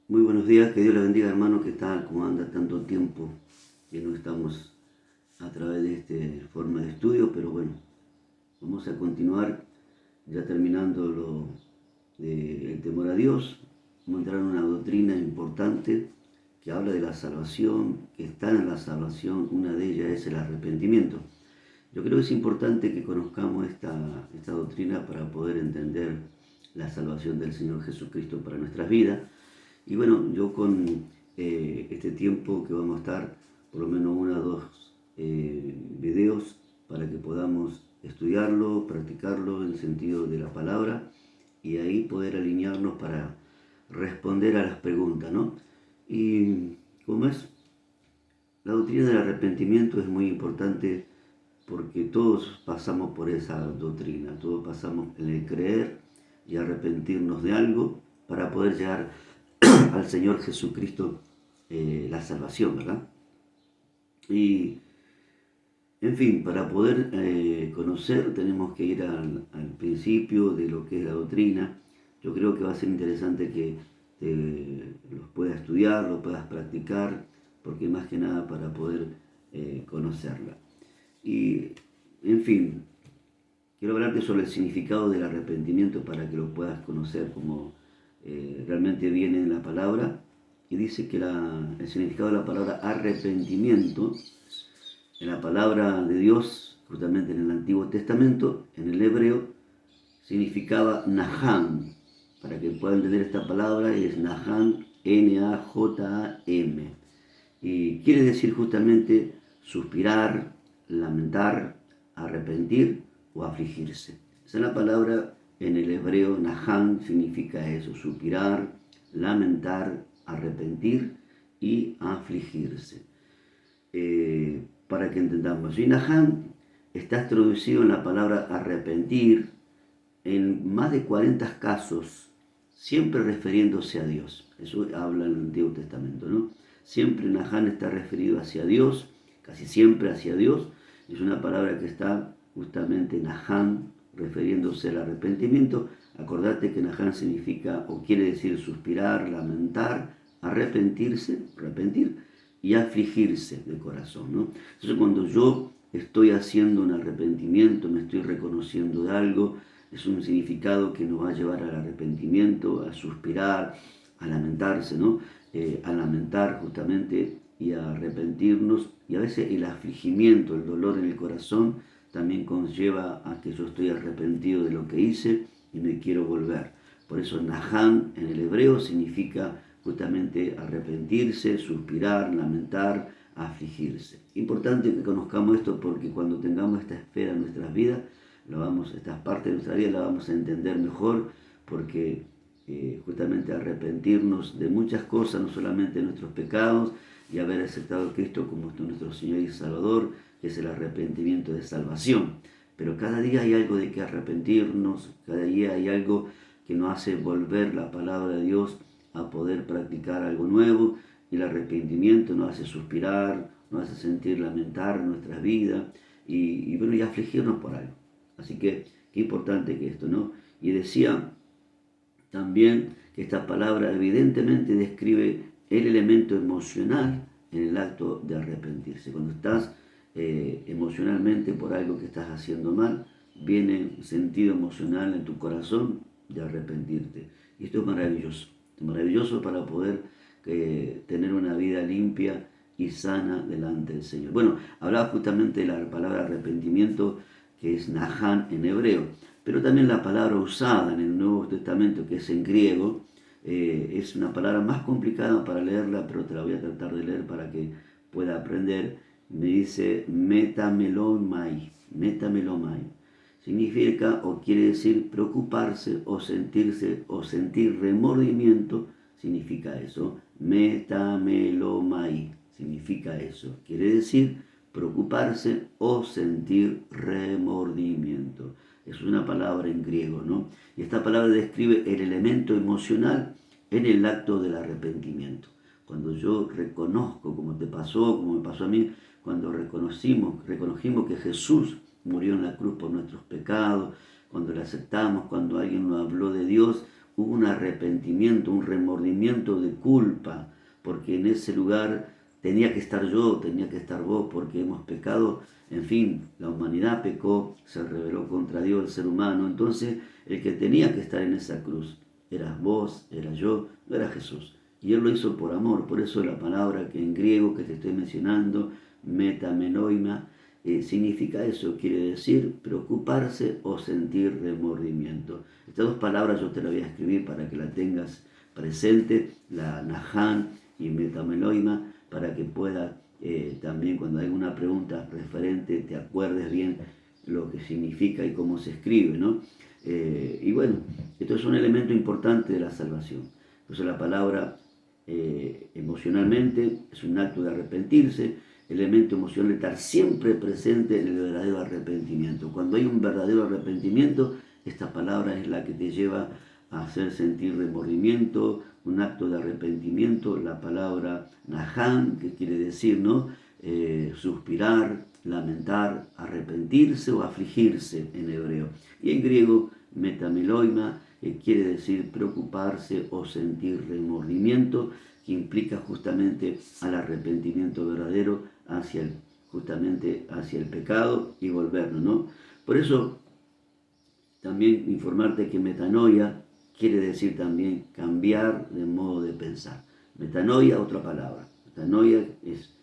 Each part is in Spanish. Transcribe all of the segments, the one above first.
Muy buenos días, que Dios le bendiga, hermano. ¿Qué tal? ¿Cómo anda? Tanto tiempo que no estamos a través de esta forma de estudio, pero bueno, vamos a continuar ya terminando el temor a Dios. Vamos a entrar en una doctrina importante que habla de la salvación, que está en la salvación. Una de ellas es el arrepentimiento. Yo creo que es importante que conozcamos esta doctrina para poder entender la salvación del Señor Jesucristo para nuestras vidas. Y bueno, yo con este tiempo que vamos a estar, por lo menos uno o dos videos para que podamos estudiarlo, practicarlo en el sentido de la palabra y ahí poder alinearnos para responder a las preguntas, ¿no? Y como es, la doctrina del arrepentimiento es muy importante porque todos pasamos por esa doctrina, todos pasamos en el creer y arrepentirnos de algo para poder llegar al Señor Jesucristo la salvación, ¿verdad? Y, en fin, para poder conocer tenemos que ir al principio de lo que es la doctrina. Yo creo que va a ser interesante que los puedas estudiar, lo puedas practicar, porque más que nada para poder conocerla. Y, en fin, quiero hablarte sobre el significado del arrepentimiento para que lo puedas conocer como realmente viene en la palabra. Y dice que el significado de la palabra arrepentimiento, en la palabra de Dios, justamente en el Antiguo Testamento, en el hebreo, significaba Naham. Para que puedan entender esta palabra, es Naham, N-A-J-A-M. Y quiere decir justamente suspirar, lamentar, arrepentir o afligirse. Esa es la palabra en el hebreo. Naham significa eso, suspirar, lamentar, arrepentir y afligirse. Para que entendamos, y Naham está traducido en la palabra arrepentir en más de 40 casos, siempre refiriéndose a Dios. Eso habla en el Antiguo Testamento, ¿no? Siempre Naham está referido hacia Dios, casi siempre hacia Dios. Es una palabra que está justamente Naham, refiriéndose al arrepentimiento. Acordate que Naham significa o quiere decir suspirar, lamentar, arrepentirse, arrepentir y afligirse de corazón, ¿no? Entonces cuando yo estoy haciendo un arrepentimiento, me estoy reconociendo de algo, es un significado que nos va a llevar al arrepentimiento, a suspirar, a lamentarse, ¿no? A lamentar justamente y a arrepentirnos. Y a veces el afligimiento, el dolor en el corazón, también conlleva a que yo estoy arrepentido de lo que hice y me quiero volver. Por eso Naham en el hebreo significa justamente arrepentirse, suspirar, lamentar, afligirse. Importante que conozcamos esto porque cuando tengamos esta esfera en nuestras vidas, estas partes de nuestra vida la vamos a entender mejor, porque justamente arrepentirnos de muchas cosas, no solamente de nuestros pecados, y haber aceptado a Cristo como nuestro Señor y Salvador, que es el arrepentimiento de salvación. Pero cada día hay algo de que arrepentirnos, cada día hay algo que nos hace volver la palabra de Dios a poder practicar algo nuevo, y el arrepentimiento nos hace suspirar, nos hace sentir lamentar nuestras vidas y bueno, y afligirnos por algo. Así que qué importante que esto, ¿no? Y decía también que esta palabra evidentemente describe el elemento emocional en el acto de arrepentirse. Cuando estás emocionalmente por algo que estás haciendo mal, viene un sentido emocional en tu corazón de arrepentirte. Y esto es maravilloso para poder tener una vida limpia y sana delante del Señor. Bueno, hablaba justamente de la palabra arrepentimiento, que es Naham en hebreo, pero también la palabra usada en el Nuevo Testamento, que es en griego, es una palabra más complicada para leerla, pero te la voy a tratar de leer para que pueda aprender. Me dice metamelomai, metamelomai. Significa o quiere decir preocuparse o sentirse o sentir remordimiento, significa eso. Metamelomai significa eso. Quiere decir preocuparse o sentir remordimiento. Es una palabra en griego, ¿no? Y esta palabra describe el elemento emocional en el acto del arrepentimiento. Cuando yo reconozco, como te pasó, como me pasó a mí, cuando reconocimos que Jesús murió en la cruz por nuestros pecados, cuando le aceptamos, cuando alguien nos habló de Dios, hubo un arrepentimiento, un remordimiento de culpa, porque en ese lugar tenía que estar yo, tenía que estar vos, porque hemos pecado. En fin, la humanidad pecó, se rebeló contra Dios, el ser humano. Entonces, el que tenía que estar en esa cruz eras vos, era yo, no era Jesús. Y Él lo hizo por amor. Por eso la palabra que en griego que te estoy mencionando, metamenoima, significa eso, quiere decir preocuparse o sentir remordimiento. Estas dos palabras yo te las voy a escribir para que la tengas presente, la Nahán y metamenoima, para que puedas también cuando hay alguna pregunta referente te acuerdes bien lo que significa y cómo se escribe, ¿no? Y bueno, esto es un elemento importante de la salvación. Entonces la palabra emocionalmente es un acto de arrepentirse, elemento emocional de estar siempre presente en el verdadero arrepentimiento. Cuando hay un verdadero arrepentimiento, esta palabra es la que te lleva a hacer sentir remordimiento, un acto de arrepentimiento, la palabra nahán, que quiere decir, ¿no? Suspirar, lamentar, arrepentirse o afligirse en hebreo. Y en griego, metamiloima, quiere decir preocuparse o sentir remordimiento, que implica justamente al arrepentimiento verdadero justamente hacia el pecado y volvernos, ¿no? Por eso, también informarte que metanoia quiere decir también cambiar de modo de pensar. Metanoia, otra palabra. Metanoia es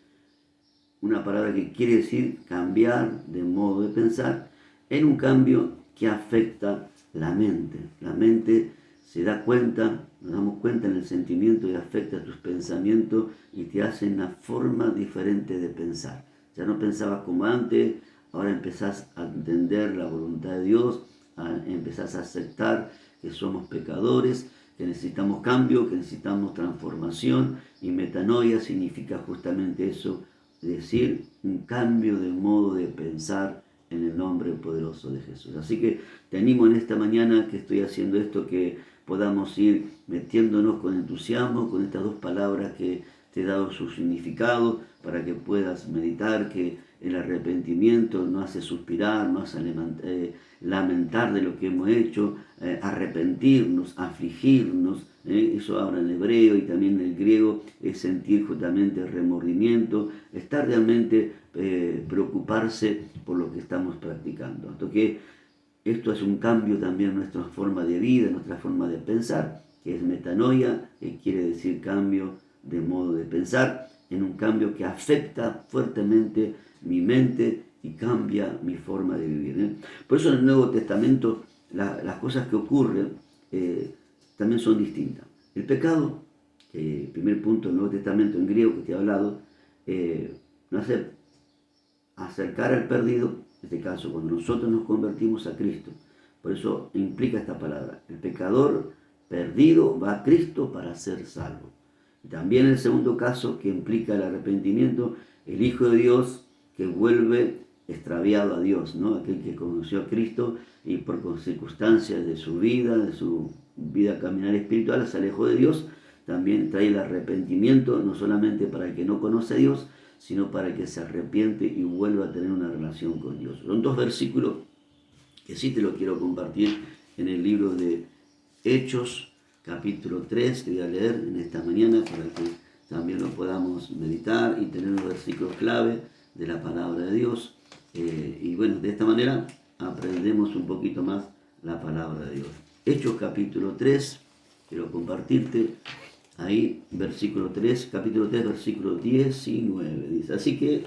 una palabra que quiere decir cambiar de modo de pensar en un cambio que afecta la mente. La mente se da cuenta, nos damos cuenta en el sentimiento y afecta tus pensamientos y te hace una forma diferente de pensar. Ya no pensabas como antes, ahora empezás a entender la voluntad de Dios, empezás a aceptar que somos pecadores, que necesitamos cambio, que necesitamos transformación, y metanoia significa justamente eso, decir un cambio de modo de pensar en el nombre poderoso de Jesús. Así que te animo en esta mañana que estoy haciendo esto, que podamos ir metiéndonos con entusiasmo con estas dos palabras que te he dado su significado, para que puedas meditar que el arrepentimiento no hace suspirar, no hace lamentar de lo que hemos hecho, arrepentirnos, afligirnos, eso habla en hebreo y también en el griego, es sentir justamente remordimiento, estar realmente preocuparse por lo que estamos practicando. Esto es un cambio también en nuestra forma de vida, en nuestra forma de pensar, que es metanoia, que quiere decir cambio de modo de pensar, en un cambio que afecta fuertemente mi mente y cambia mi forma de vivir. Por eso en el Nuevo Testamento las cosas que ocurren también son distintas. El pecado, primer punto del Nuevo Testamento en griego que te he hablado, no hace acercar al perdido, en este caso cuando nosotros nos convertimos a Cristo. Por eso implica esta palabra. El pecador perdido va a Cristo para ser salvo. Y también el segundo caso que implica el arrepentimiento, el Hijo de Dios que vuelve extraviado a Dios, ¿no? Aquel que conoció a Cristo y por circunstancias de su vida caminar espiritual, se alejó de Dios, también trae el arrepentimiento, no solamente para el que no conoce a Dios, sino para el que se arrepiente y vuelva a tener una relación con Dios. Son dos versículos que sí te lo quiero compartir en el libro de Hechos, capítulo 3, que voy a leer en esta mañana para que también lo podamos meditar y tener los versículos clave de la palabra de Dios. Y bueno, de esta manera aprendemos un poquito más la palabra de Dios. Hechos capítulo 3, quiero compartirte ahí, versículo 3, capítulo 3, versículo 19. Dice, así que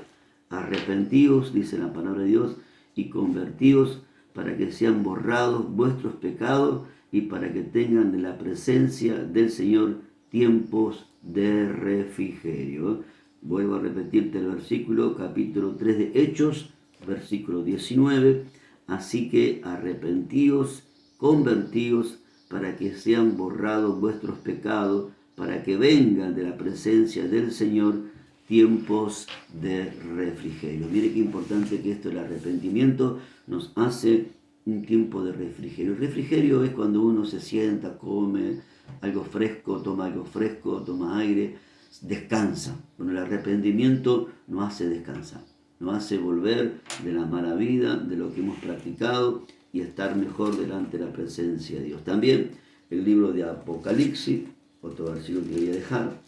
arrepentíos, dice la palabra de Dios, y convertíos para que sean borrados vuestros pecados y para que tengan de la presencia del Señor tiempos de refrigerio. Vuelvo a repetirte el versículo, capítulo 3 de Hechos, versículo 19. Así que arrepentíos, convertíos, para que sean borrados vuestros pecados, para que vengan de la presencia del Señor tiempos de refrigerio. Mire qué importante que esto, el arrepentimiento, nos hace un tiempo de refrigerio. El refrigerio es cuando uno se sienta, come algo fresco, toma aire, descansa. Bueno, el arrepentimiento nos hace descansar, nos hace volver de la mala vida, de lo que hemos practicado y estar mejor delante de la presencia de Dios. También el libro de Apocalipsis, otro versículo que voy a dejar,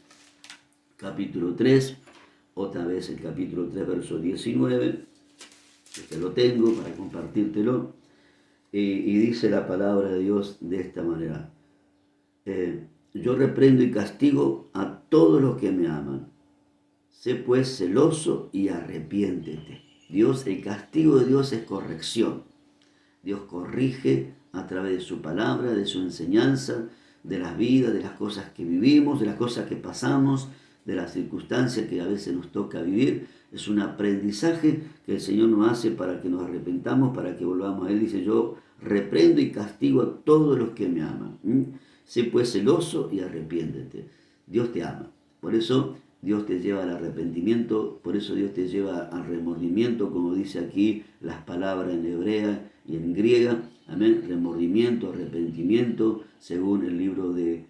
capítulo 3, otra vez el capítulo 3, verso 19, que lo tengo para compartírtelo, y dice la palabra de Dios de esta manera: yo reprendo y castigo a todos los que me aman. Sé pues celoso y arrepiéntete. Dios, el castigo de Dios es corrección. Dios corrige a través de su palabra, de su enseñanza, de las vidas, de las cosas que vivimos, de las cosas que pasamos, de las circunstancias que a veces nos toca vivir. Es un aprendizaje que el Señor nos hace para que nos arrepentamos, para que volvamos a Él. Dice: yo reprendo y castigo a todos los que me aman. Sé pues celoso y arrepiéntete. Dios te ama. Por eso Dios te lleva al arrepentimiento, por eso Dios te lleva al remordimiento, como dice aquí las palabras en hebrea y en griega. Amén. Remordimiento, arrepentimiento, según el libro de,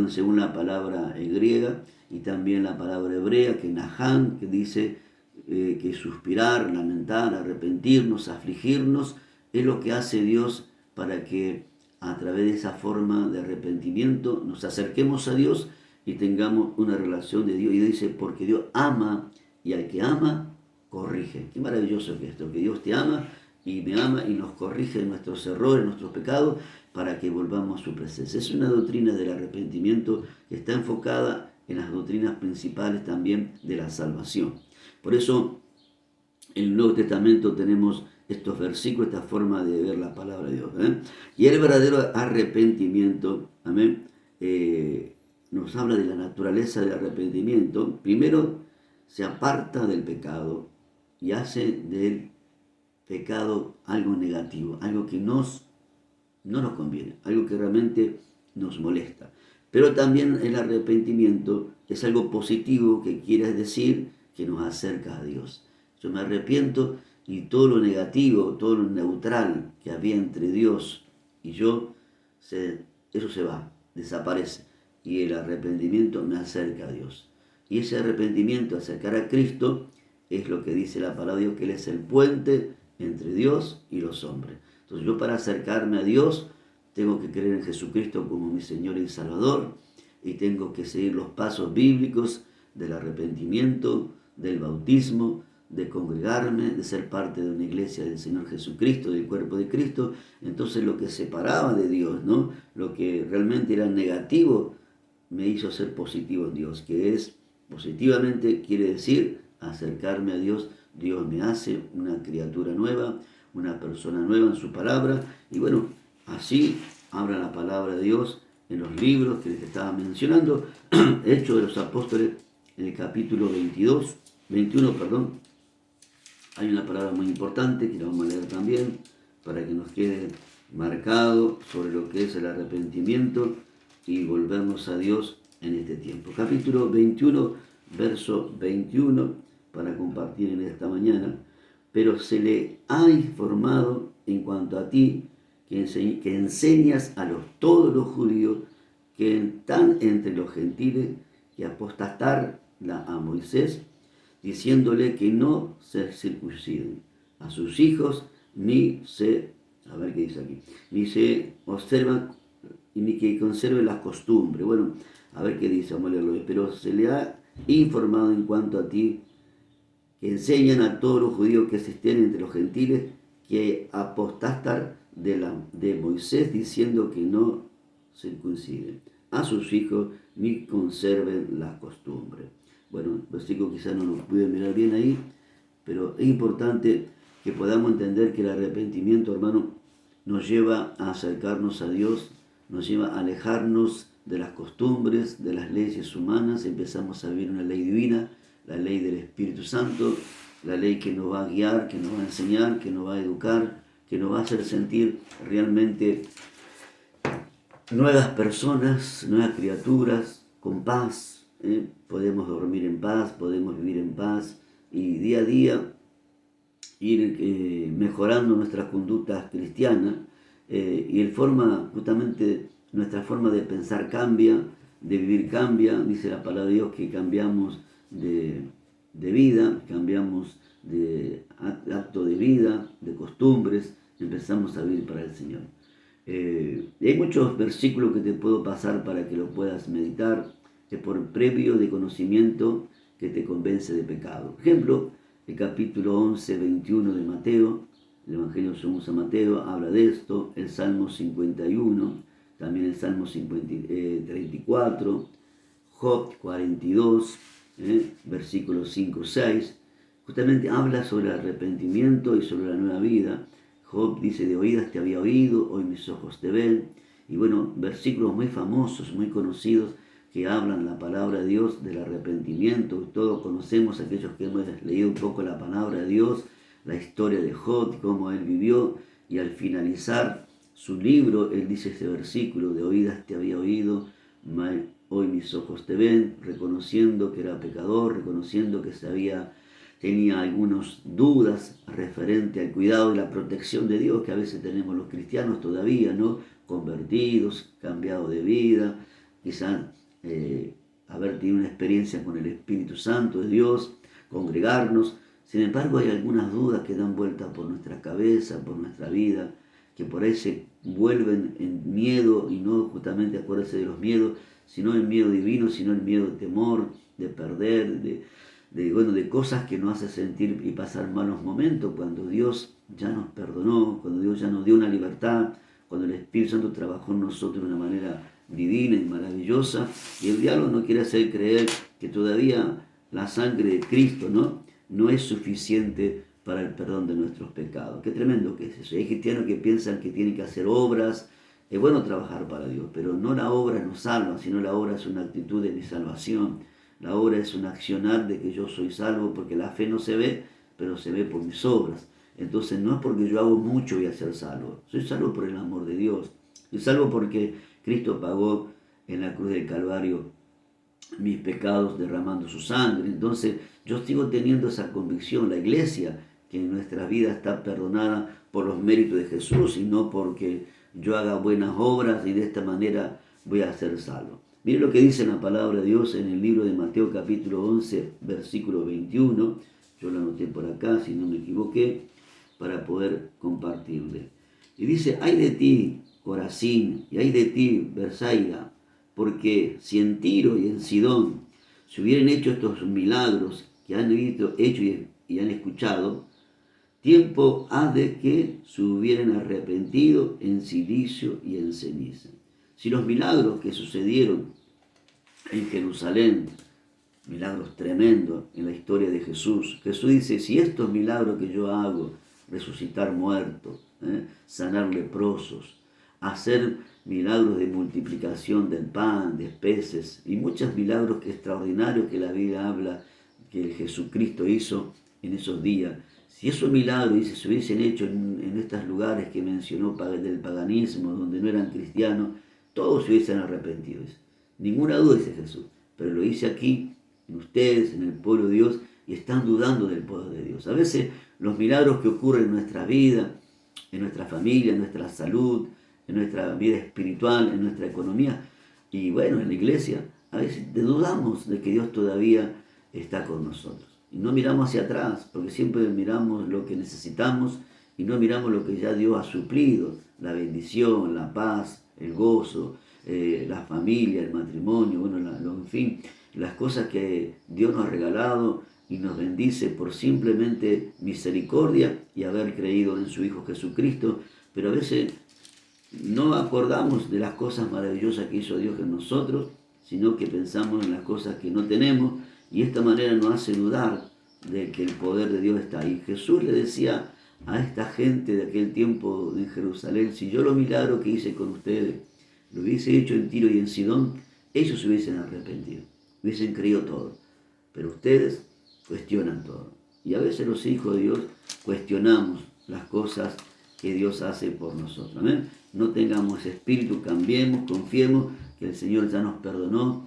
según la palabra en griega, y también la palabra hebrea, que nahán, que dice que suspirar, lamentar, arrepentirnos, afligirnos, es lo que hace Dios para que a través de esa forma de arrepentimiento nos acerquemos a Dios y tengamos una relación de Dios. Y dice: porque Dios ama, y al que ama, corrige. Qué maravilloso que esto, que Dios te ama y me ama y nos corrige nuestros errores, nuestros pecados, para que volvamos a su presencia. Es una doctrina del arrepentimiento que está enfocada en las doctrinas principales también de la salvación. Por eso en el Nuevo Testamento tenemos estos versículos, esta forma de ver la palabra de Dios. Y el verdadero arrepentimiento, amén, nos habla de la naturaleza del arrepentimiento. Primero, se aparta del pecado y hace del pecado algo negativo, algo que no nos conviene, algo que realmente nos molesta. Pero también el arrepentimiento es algo positivo, que quiere decir que nos acerca a Dios. Yo me arrepiento y todo lo negativo, todo lo neutral que había entre Dios y yo, eso se va, desaparece. Y el arrepentimiento me acerca a Dios. Y ese arrepentimiento, acercar a Cristo, es lo que dice la palabra de Dios, que Él es el puente entre Dios y los hombres. Entonces yo, para acercarme a Dios, tengo que creer en Jesucristo como mi Señor y Salvador, y tengo que seguir los pasos bíblicos del arrepentimiento, del bautismo, de congregarme, de ser parte de una iglesia del Señor Jesucristo, del cuerpo de Cristo. Entonces lo que separaba de Dios, ¿no?, lo que realmente era negativo, me hizo ser positivo en Dios, que es, positivamente quiere decir acercarme a Dios. Dios me hace una criatura nueva, una persona nueva en su palabra. Y bueno, así habla la palabra de Dios en los libros que les estaba mencionando. Hechos de los Apóstoles, en el capítulo 21, hay una palabra muy importante que la vamos a leer también, para que nos quede marcado sobre lo que es el arrepentimiento y volvernos a Dios en este tiempo. Capítulo 21, verso 21, para compartir en esta mañana. Pero se le ha informado en cuanto a ti, que enseñas a todos los judíos que están entre los gentiles, que apostatar a Moisés, diciéndole que no se circunciden a sus hijos, ni se observan, ni que conserven las costumbres. Bueno, a ver qué dice, vamos a leerlo. Pero se le ha informado en cuanto a ti, que enseñan a todos los judíos que se estén entre los gentiles, que apostatar de Moisés, diciendo que no circunciden a sus hijos, ni conserven las costumbres. Bueno, el versículo quizás no nos puede mirar bien ahí, pero es importante que podamos entender que el arrepentimiento, hermano, nos lleva a acercarnos a Dios, nos lleva a alejarnos de las costumbres, de las leyes humanas. Empezamos a vivir una ley divina, la ley del Espíritu Santo, la ley que nos va a guiar, que nos va a enseñar, que nos va a educar, que nos va a hacer sentir realmente nuevas personas, nuevas criaturas, con paz. Podemos dormir en paz, podemos vivir en paz, y día a día ir mejorando nuestras conductas cristianas, y justamente nuestra forma de pensar cambia, de vivir cambia. Dice la palabra de Dios que cambiamos de vida, cambiamos de acto de vida, de costumbres, empezamos a vivir para el Señor. Hay muchos versículos que te puedo pasar para que lo puedas meditar, que por previo de conocimiento que te convence de pecado. Por ejemplo, el capítulo 11, 21 de Mateo, el Evangelio según San Mateo, habla de esto, el Salmo 51, también el Salmo 34, Job 42, versículos 5, 6, justamente habla sobre el arrepentimiento y sobre la nueva vida. Job dice, de oídas te había oído, hoy mis ojos te ven. Y bueno, versículos muy famosos, muy conocidos, que hablan la palabra de Dios del arrepentimiento. Todos conocemos, aquellos que hemos leído un poco la palabra de Dios, la historia de Job, cómo él vivió, y al finalizar su libro, él dice este versículo, de oídas te había oído, hoy mis ojos te ven, reconociendo que era pecador, reconociendo que tenía algunas dudas referente al cuidado y la protección de Dios que a veces tenemos los cristianos todavía, ¿no? Convertidos, cambiados de vida, quizás haber tenido una experiencia con el Espíritu Santo de Dios, congregarnos. Sin embargo, hay algunas dudas que dan vuelta por nuestra cabeza, por nuestra vida, que por ahí se vuelven en miedo, y no justamente acuérdense de los miedos, sino el miedo divino, sino el miedo de temor, de perder, de cosas que nos hacen sentir y pasar malos momentos, cuando Dios ya nos perdonó, cuando Dios ya nos dio una libertad, cuando el Espíritu Santo trabajó en nosotros de una manera divina y maravillosa, y el diablo no quiere hacer creer que todavía la sangre de Cristo no es suficiente para el perdón de nuestros pecados. Qué tremendo que es eso. Hay cristianos que piensan que tienen que hacer obras. Es bueno trabajar para Dios, pero no la obra nos salva, sino la obra es una actitud de mi salvación. La obra es un accionar de que yo soy salvo, porque la fe no se ve, pero se ve por mis obras. Entonces no es porque yo hago mucho voy a ser salvo. Soy salvo por el amor de Dios. Soy salvo porque Cristo pagó en la cruz del Calvario mis pecados derramando su sangre. Entonces yo sigo teniendo esa convicción. La iglesia, que en nuestra vida está perdonada por los méritos de Jesús y no porque yo haga buenas obras y de esta manera voy a ser salvo. Mire lo que dice la palabra de Dios en el libro de Mateo capítulo 11, versículo 21. Yo lo anoté por acá, si no me equivoqué, para poder compartirle. Y dice, ay de ti, Corazín, y ay de ti, Betsaida, porque si en Tiro y en Sidón se hubieran hecho estos milagros que han hecho y han escuchado, tiempo ha de que se hubieran arrepentido en silicio y en ceniza. Si los milagros que sucedieron en Jerusalén, milagros tremendos en la historia de Jesús, Jesús dice, si estos milagros que yo hago, resucitar muertos, sanar leprosos, hacer milagros de multiplicación del pan, de peces, y muchos milagros extraordinarios que la Biblia habla que Jesucristo hizo en esos días. Si esos milagros, dice, se hubiesen hecho en estos lugares que mencionó del paganismo, donde no eran cristianos, todos se hubiesen arrepentido. Ninguna duda, dice Jesús, pero lo hice aquí, en ustedes, en el pueblo de Dios, y están dudando del poder de Dios. A veces los milagros que ocurren en nuestra vida, en nuestra familia, en nuestra salud, en nuestra vida espiritual, en nuestra economía, y bueno, en la iglesia, a veces dudamos de que Dios todavía está con nosotros. Y no miramos hacia atrás, porque siempre miramos lo que necesitamos y no miramos lo que ya Dios ha suplido, la bendición, la paz, el gozo, la familia, el matrimonio, bueno, en fin, las cosas que Dios nos ha regalado y nos bendice por simplemente misericordia y haber creído en su Hijo Jesucristo. Pero a veces no acordamos de las cosas maravillosas que hizo Dios en nosotros, sino que pensamos en las cosas que no tenemos, y esta manera nos hace dudar de que el poder de Dios está ahí. Jesús le decía a esta gente de aquel tiempo en Jerusalén, si yo los milagros que hice con ustedes lo hubiese hecho en Tiro y en Sidón, ellos se hubiesen arrepentido, hubiesen creído todo. Pero ustedes cuestionan todo. Y a veces los hijos de Dios cuestionamos las cosas que Dios hace por nosotros. Amén. No tengamos ese espíritu, cambiemos, confiemos que el Señor ya nos perdonó,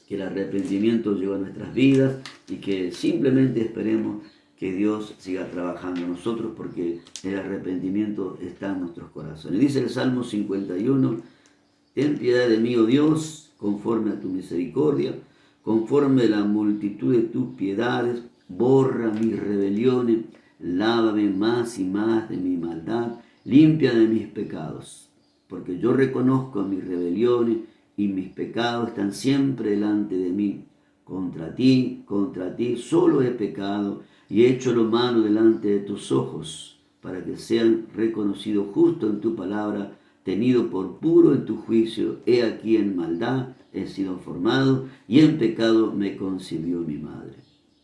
que el arrepentimiento llegó a nuestras vidas y que simplemente esperemos que Dios siga trabajando en nosotros, porque el arrepentimiento está en nuestros corazones. Dice el Salmo 51, ten piedad de mí, oh Dios, conforme a tu misericordia, conforme a la multitud de tus piedades, borra mis rebeliones, lávame más y más de mi maldad, limpia de mis pecados. porque yo reconozco mis rebeliones y mis pecados están siempre delante de mí. Contra ti, solo he pecado y he hecho lo malo delante de tus ojos, para que sean reconocidos justo en tu palabra, tenido por puro en tu juicio. He aquí en maldad he sido formado y en pecado me concibió mi madre.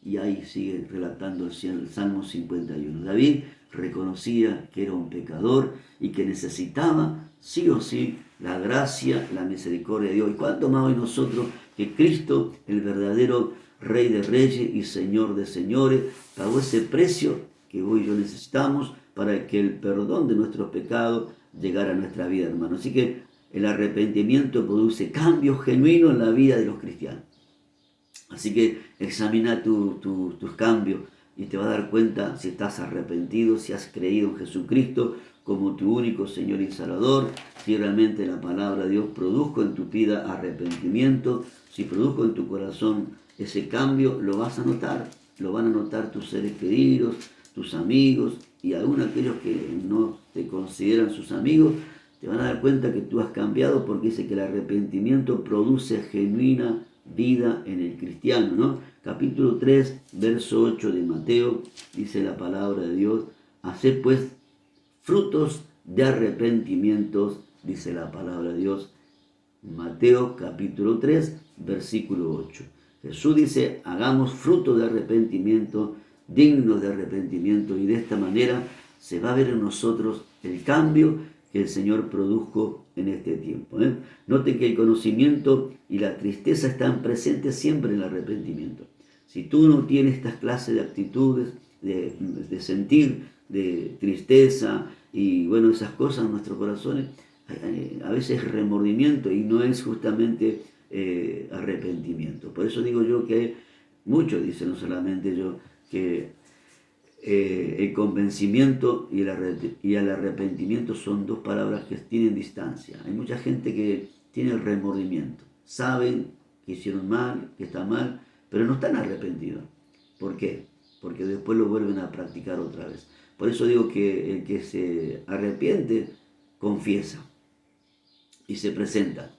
Y ahí sigue relatando el Salmo 51. David reconocía que era un pecador y que necesitaba sí o sí la gracia, la misericordia de Dios. Y cuánto más hoy nosotros, que Cristo, el verdadero Rey de Reyes y Señor de Señores, pagó ese precio que hoy yo necesitamos para que el perdón de nuestros pecados llegara a nuestra vida, hermano. Así que el arrepentimiento produce cambios genuinos en la vida de los cristianos. Así que examina tus cambios y te vas a dar cuenta si estás arrepentido, si has creído en Jesucristo como tu único Señor y Salvador, si realmente la palabra de Dios produjo en tu vida arrepentimiento, si produjo en tu corazón ese cambio, lo vas a notar, lo van a notar tus seres queridos, tus amigos y aún aquellos que no te consideran sus amigos, te van a dar cuenta que tú has cambiado, porque dice que el arrepentimiento produce genuina vida en el cristiano, ¿no? Capítulo 3, verso 8 de Mateo, dice la palabra de Dios: haced pues frutos de arrepentimientos, dice la palabra de Dios. Mateo capítulo 3, versículo 8. Jesús dice: hagamos frutos de arrepentimiento, dignos de arrepentimiento, y de esta manera se va a ver en nosotros el cambio que el Señor produjo en este tiempo. Noten que el conocimiento y la tristeza están presentes siempre en el arrepentimiento. Si tú no tienes estas clases de actitudes, de sentir, de tristeza y bueno, esas cosas en nuestros corazones, a veces es remordimiento y no es justamente arrepentimiento. Por eso digo yo que muchos dicen, no solamente yo, que el convencimiento y el arrepentimiento son dos palabras que tienen distancia. Hay mucha gente que tiene el remordimiento, saben que hicieron mal, que está mal, pero no están arrepentidos. ¿Por qué? Porque después lo vuelven a practicar otra vez. Por eso digo que el que se arrepiente confiesa y se presenta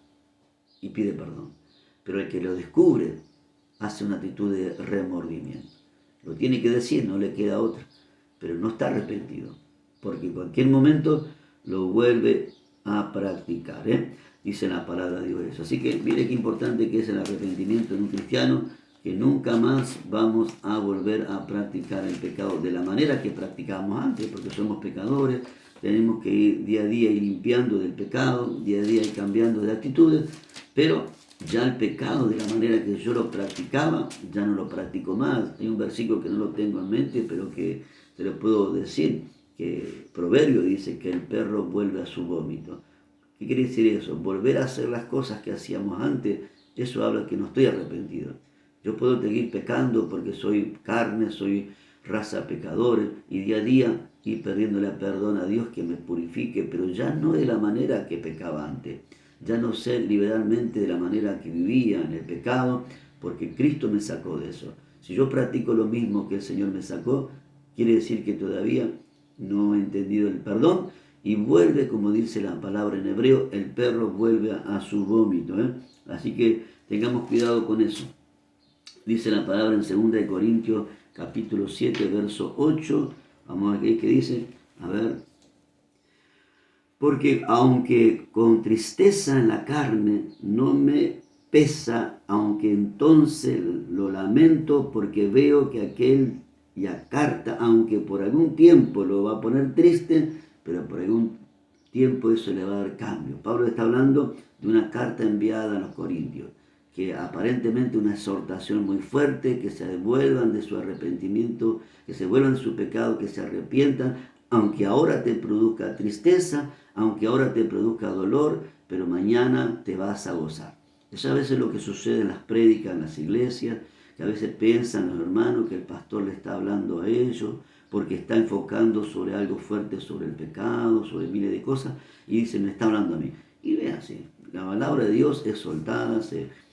y pide perdón, pero el que lo descubre hace una actitud de remordimiento. Lo tiene que decir, no le queda otra, pero no está arrepentido, porque en cualquier momento lo vuelve a practicar, dice la palabra de Dios eso. Así que mire qué importante que es el arrepentimiento en un cristiano, que nunca más vamos a volver a practicar el pecado de la manera que practicábamos antes, porque somos pecadores, tenemos que ir día a día ir limpiando del pecado, día a día ir cambiando de actitudes, pero ya el pecado de la manera que yo lo practicaba, ya no lo practico más. Hay un versículo que no lo tengo en mente, pero que te lo puedo decir, que Proverbio dice que el perro vuelve a su vómito. ¿Qué quiere decir eso? Volver a hacer las cosas que hacíamos antes, eso habla que no estoy arrepentido. Yo puedo seguir pecando porque soy carne, soy raza pecadora, y día a día ir perdiéndole perdón a Dios que me purifique, pero ya no de la manera que pecaba antes. Ya no sé liberalmente de la manera que vivía en el pecado, porque Cristo me sacó de eso. Si yo practico lo mismo que el Señor me sacó, quiere decir que todavía no he entendido el perdón, y vuelve, como dice la palabra en hebreo, el perro vuelve a su vómito. Así que tengamos cuidado con eso. Dice la palabra en 2 Corintios capítulo 7, verso 8. Vamos a ver qué dice. A ver. Porque aunque con tristeza en la carne no me pesa, aunque entonces lo lamento, porque veo que aquel ya carta, aunque por algún tiempo lo va a poner triste, pero por algún tiempo eso le va a dar cambio. Pablo está hablando de una carta enviada a los Corintios, que aparentemente una exhortación muy fuerte, que se devuelvan de su arrepentimiento, que se vuelvan de su pecado, que se arrepientan, aunque ahora te produzca tristeza, aunque ahora te produzca dolor, pero mañana te vas a gozar. Eso a veces es lo que sucede en las prédicas, en las iglesias, que a veces piensan los hermanos que el pastor le está hablando a ellos, porque está enfocando sobre algo fuerte, sobre el pecado, sobre miles de cosas, y dice, me está hablando a mí. Y vean, sí, la palabra de Dios es soltada,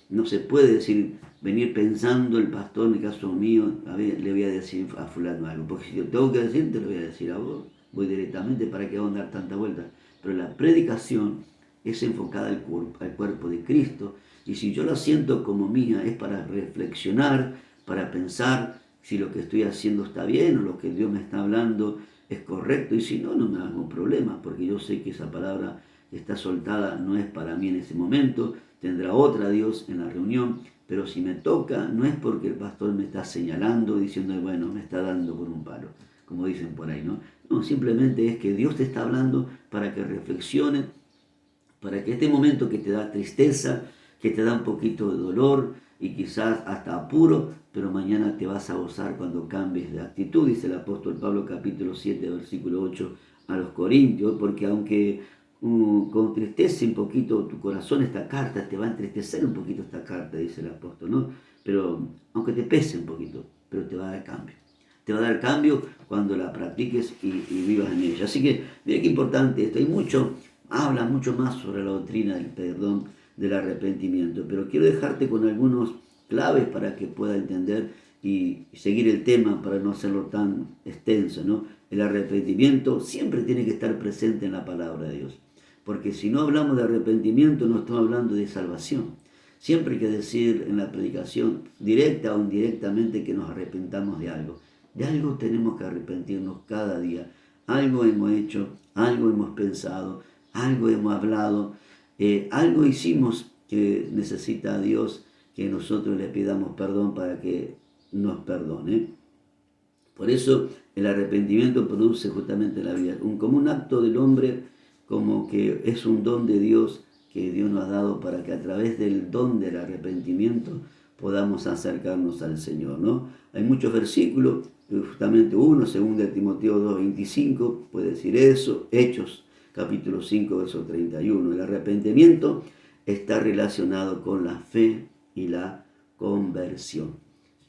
no se puede decir, venir pensando el pastor, en el caso mío, a ver, le voy a decir a fulano algo, porque si yo tengo que decir, te lo voy a decir a vos, voy directamente, ¿para qué voy a dar tanta vuelta? pero la predicación es enfocada al cuerpo de Cristo. Y si yo la siento como mía, es para reflexionar, para pensar si lo que estoy haciendo está bien o lo que Dios me está hablando es correcto. Y si no, no me hago problema, porque yo sé que esa palabra que está soltada no es para mí en ese momento, tendrá otra Dios en la reunión. Pero si me toca, no es porque el pastor me está señalando, diciendo, bueno, me está dando por un palo, como dicen por ahí, ¿no? No, simplemente es que Dios te está hablando para que reflexiones, para que este momento que te da tristeza, que te da un poquito de dolor y quizás hasta apuro, pero mañana te vas a gozar cuando cambies de actitud, dice el apóstol Pablo capítulo 7, versículo 8 a los Corintios, porque aunque contristece un poquito tu corazón esta carta, te va a entristecer un poquito esta carta, dice el apóstol, ¿no? Pero aunque te pese un poquito, pero te va a dar cambio. Te va a dar cambio cuando la practiques y vivas en ella. Así que, mira qué importante esto. Habla mucho más sobre la doctrina del perdón, del arrepentimiento. Pero quiero dejarte con algunos claves para que puedas entender y seguir el tema para no hacerlo tan extenso, ¿no? El arrepentimiento siempre tiene que estar presente en la palabra de Dios. Porque si no hablamos de arrepentimiento, no estamos hablando de salvación. Siempre hay que decir en la predicación, directa o indirectamente, que nos arrepentamos de algo. De algo tenemos que arrepentirnos cada día. Algo hemos hecho, algo hemos pensado, algo hemos hablado, algo hicimos que necesita a Dios que nosotros le pidamos perdón para que nos perdone. Por eso el arrepentimiento produce justamente la vida, como un acto del hombre, como que es un don de Dios que Dios nos ha dado para que a través del don del arrepentimiento podamos acercarnos al Señor, ¿no? Hay muchos versículos, justamente uno, 2 Timoteo 2:25, puede decir eso, Hechos capítulo 5, verso 31. El arrepentimiento está relacionado con la fe y la conversión.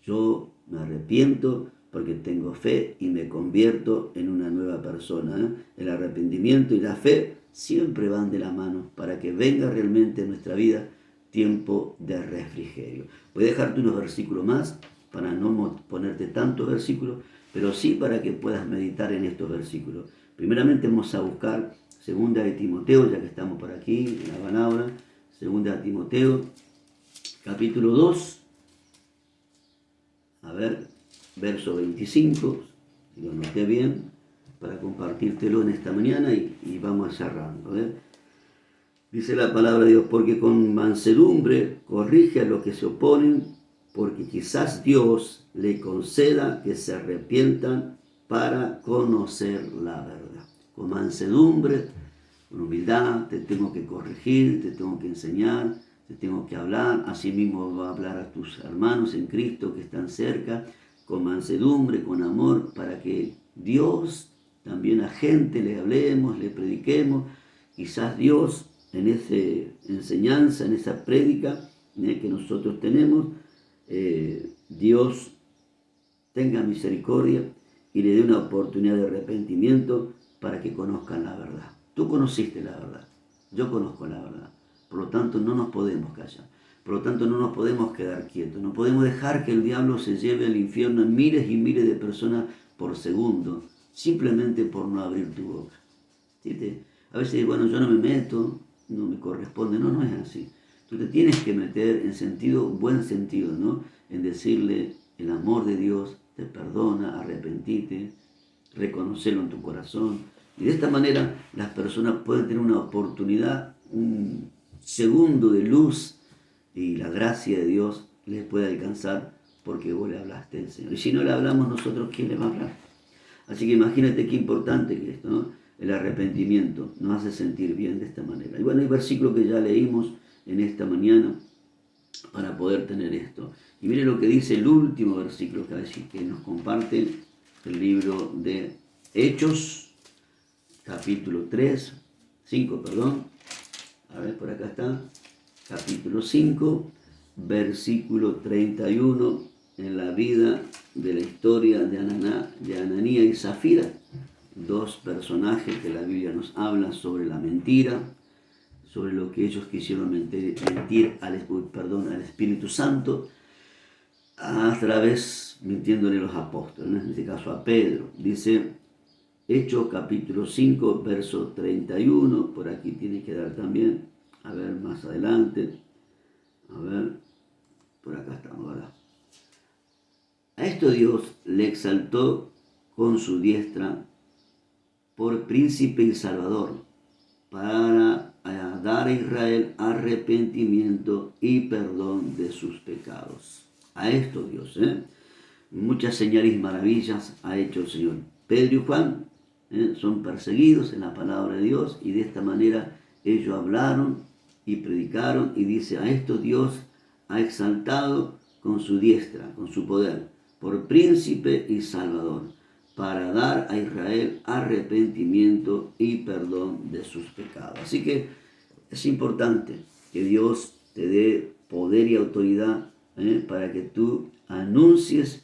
Yo me arrepiento porque tengo fe y me convierto en una nueva persona. El arrepentimiento y la fe siempre van de la mano para que venga realmente en nuestra vida tiempo de refrigerio. Voy a dejarte unos versículos más para no ponerte tantos versículos, pero sí para que puedas meditar en estos versículos. Primeramente vamos a buscar 2 de Timoteo, ya que estamos por aquí en la palabra. 2 de Timoteo, capítulo 2. A ver, verso 25, si lo noté bien, para compartírtelo en esta mañana y vamos cerrando. Dice la palabra de Dios, porque con mansedumbre corrige a los que se oponen, porque quizás Dios le conceda que se arrepientan para conocer la verdad. Con mansedumbre, con humildad, te tengo que corregir, te tengo que enseñar, te tengo que hablar. Asimismo va a hablar a tus hermanos en Cristo que están cerca, con mansedumbre, con amor, para que Dios, también a gente le hablemos, le prediquemos. Quizás Dios en esa enseñanza, en esa prédica que nosotros tenemos, Dios tenga misericordia y le dé una oportunidad de arrepentimiento para que conozcan la verdad. Tú conociste la verdad, yo conozco la verdad. Por lo tanto, no nos podemos callar. Por lo tanto, no nos podemos quedar quietos. No podemos dejar que el diablo se lleve al infierno a miles y miles de personas por segundo, simplemente por no abrir tu boca. ¿Sí? A veces, bueno, yo no me meto, no me corresponde. No, no es así. Tú te tienes que meter en sentido, buen sentido, ¿no? En decirle el amor de Dios, te perdona, arrepentite, reconocerlo en tu corazón. Y de esta manera las personas pueden tener una oportunidad, un segundo de luz, y la gracia de Dios les puede alcanzar porque vos le hablaste al Señor. Y si no le hablamos nosotros, ¿quién le va a hablar? Así que imagínate qué importante que esto, ¿no? El arrepentimiento nos hace sentir bien de esta manera. Y bueno, hay versículos que ya leímos en esta mañana para poder tener esto. Y mire lo que dice el último versículo que nos comparte el libro de Hechos, capítulo 5, a ver, por acá está, capítulo 5, versículo 31, en la vida de la historia de Ananía y Zafira, dos personajes que la Biblia nos habla sobre la mentira, sobre lo que ellos quisieron mentir al Espíritu Santo, a través, mintiéndole a los apóstoles, en este caso a Pedro. Dice Hechos capítulo 5, verso 31, por aquí tiene que dar también, a ver más adelante, a ver, por acá estamos ahora. A esto Dios le exaltó con su diestra por príncipe y salvador, para dar a Israel arrepentimiento y perdón de sus pecados. A esto Dios, muchas señales y maravillas ha hecho el Señor. Pedro y Juan son perseguidos en la palabra de Dios y de esta manera ellos hablaron y predicaron y dice, a esto Dios ha exaltado con su diestra, con su poder, por príncipe y salvador, para dar a Israel arrepentimiento y perdón de sus pecados. Así que es importante que Dios te dé poder y autoridad para que tú anuncies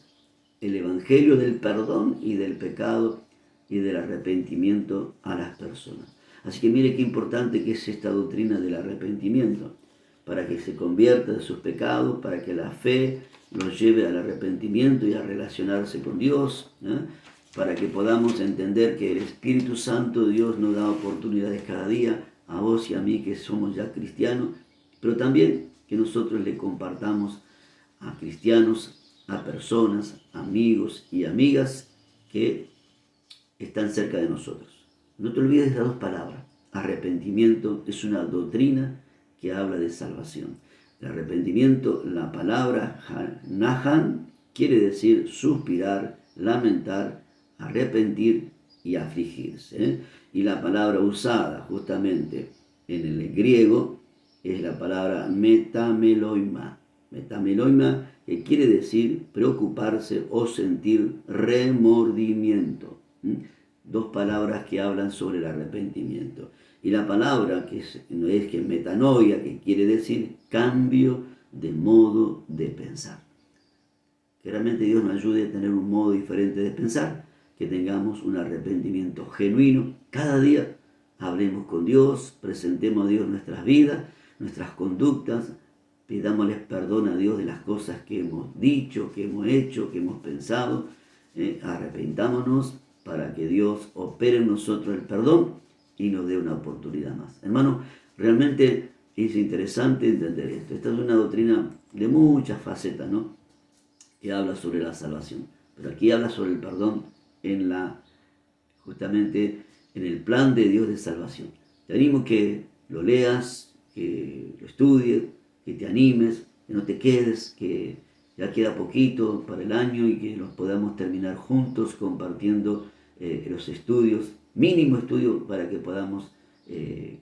el evangelio del perdón y del pecado y del arrepentimiento a las personas. Así que mire qué importante que es esta doctrina del arrepentimiento, para que se convierta de sus pecados, para que la fe los lleve al arrepentimiento y a relacionarse con Dios, para que podamos entender que el Espíritu Santo de Dios nos da oportunidades cada día, a vos y a mí que somos ya cristianos, pero también que nosotros le compartamos a cristianos, a personas, amigos y amigas que están cerca de nosotros. No te olvides de las dos palabras. Arrepentimiento es una doctrina que habla de salvación. El arrepentimiento, la palabra nahan, quiere decir suspirar, lamentar, arrepentir y afligirse. Y la palabra usada justamente en el griego es la palabra metameloima. Metameloima, que quiere decir preocuparse o sentir remordimiento. Dos palabras que hablan sobre el arrepentimiento. Y la palabra que es metanoia, que quiere decir cambio de modo de pensar. Que realmente Dios nos ayude a tener un modo diferente de pensar, que tengamos un arrepentimiento genuino. Cada día hablemos con Dios, presentemos a Dios nuestras vidas, nuestras conductas, pidámosles perdón a Dios de las cosas que hemos dicho, que hemos hecho, que hemos pensado. Arrepentámonos para que Dios opere en nosotros el perdón y nos dé una oportunidad más. Hermano, realmente es interesante entender esto. Esta es una doctrina de muchas facetas, ¿no?, que habla sobre la salvación. Pero aquí habla sobre el perdón justamente en el plan de Dios de salvación. Te animo que lo leas, que lo estudies, que te animes, que no te quedes, que ya queda poquito para el año y que los podamos terminar juntos compartiendo los estudios, mínimo estudio para que podamos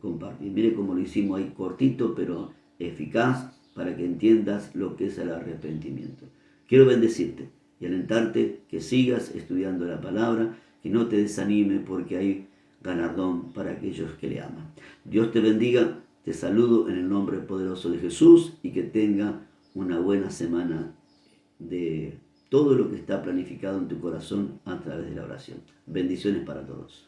compartir. Mire cómo lo hicimos ahí cortito pero eficaz para que entiendas lo que es el arrepentimiento. Quiero bendecirte y alentarte que sigas estudiando la palabra, que no te desanime porque hay galardón para aquellos que le aman. Dios te bendiga, te saludo en el nombre poderoso de Jesús y que tenga una buena semana de todo lo que está planificado en tu corazón a través de la oración. Bendiciones para todos.